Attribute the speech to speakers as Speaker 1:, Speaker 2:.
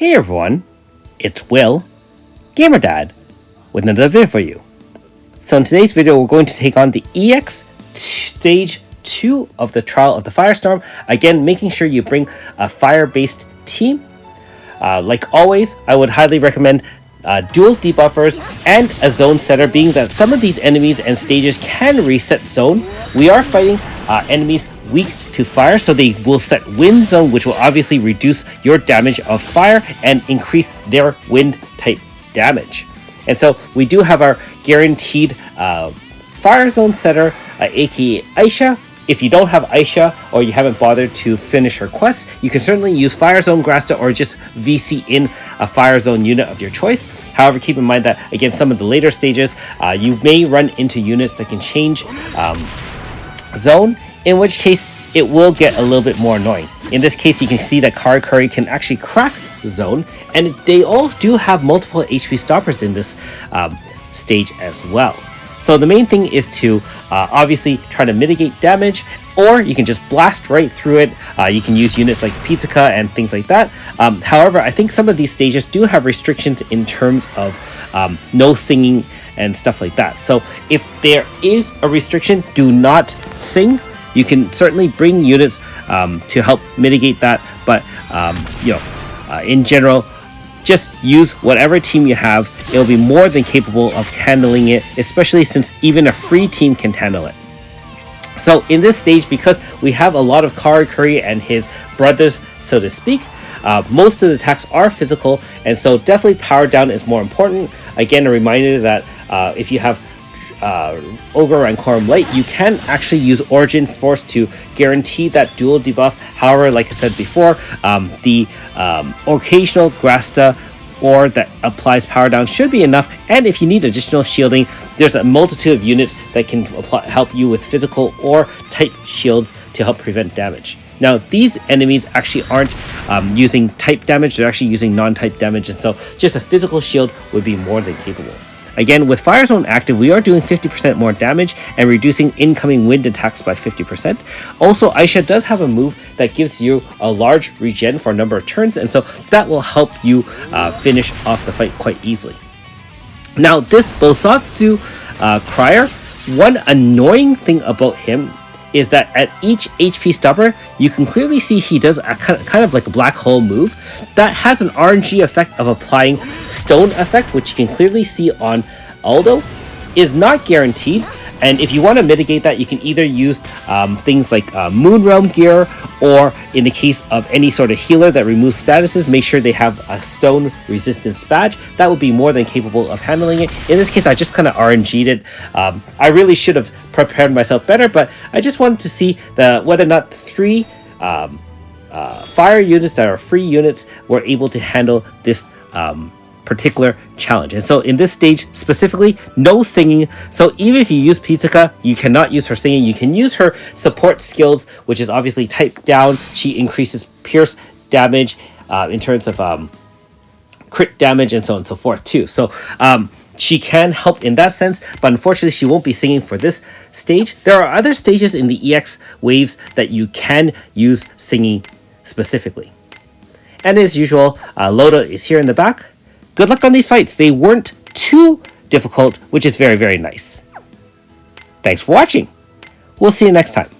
Speaker 1: Hey everyone, it's Will, Gamer Dad, with another video for you. So in today's video, we're going to take on the EX Stage 2 of the Trial of the Firestorm. Again, making sure you bring a fire-based team. Like always, I would highly recommend dual debuffers and a zone setter, being that some of these enemies and stages can reset zone. We are fighting enemies weak to fire, so they will set wind zone, which will obviously reduce your damage of fire and increase their wind type damage. And so we do have our guaranteed fire zone setter, aka Aisha. If you don't have Aisha or you haven't bothered to finish her quest, you can certainly use Fire Zone Grasta or just VC in a Fire Zone unit of your choice. However, keep in mind that, again, some of the later stages, you may run into units that can change zone, in which case it will get a little bit more annoying. In this case, you can see that Karakuri can actually crack zone, and they all do have multiple HP stoppers in this stage as well. So the main thing is to obviously try to mitigate damage, or you can just blast right through it. You can use units like Pizzica and things like that. However, I think some of these stages do have restrictions in terms of no singing and stuff like that. So if there is a restriction, do not sing. You can certainly bring units to help mitigate that, but in general, just use whatever team you have. It'll be more than capable of handling it, especially since even a free team can handle it. So in this stage, because we have a lot of Karakuri and his brothers, so to speak, most of the attacks are physical, and so definitely power down is more important. Again, a reminder that if you have Ogre and Quorum Light, you can actually use Origin Force to guarantee that dual debuff. However, like I said before, the occasional Grasta or that applies power down should be enough, and if you need additional shielding, there's a multitude of units that can help you with physical or type shields to help prevent damage. Now, these enemies actually aren't using type damage, they're actually using non-type damage, and so just a physical shield would be more than capable. Again, with Fire Zone active, we are doing 50% more damage and reducing incoming wind attacks by 50%. Also, Aisha does have a move that gives you a large regen for a number of turns, and so that will help you finish off the fight quite easily. Now, this Bosatsu Crier, one annoying thing about him is that at each HP stopper, you can clearly see he does a kind of like a black hole move that has an RNG effect of applying stone effect, which you can clearly see on Aldo. Is not guaranteed, and if you want to mitigate that, you can either use things like Moon Realm gear, or in the case of any sort of healer that removes statuses, make sure they have a stone resistance badge. That would be more than capable of handling it. In this case, I just kind of RNG'd it. I really should have prepared myself better, but I just wanted to see whether or not the three fire units that are free units were able to handle this particular challenge. And so in this stage specifically, no singing. So even if you use Pizzica, you cannot use her singing. You can use her support skills, which is obviously type down. She increases pierce damage in terms of crit damage and so on and so forth too. So she can help in that sense, but unfortunately she won't be singing for this stage. There are other stages in the EX waves that you can use singing specifically. And as usual, Loda is here in the back. Good luck on these fights. They weren't too difficult, which is very, very nice. Thanks for watching. We'll see you next time.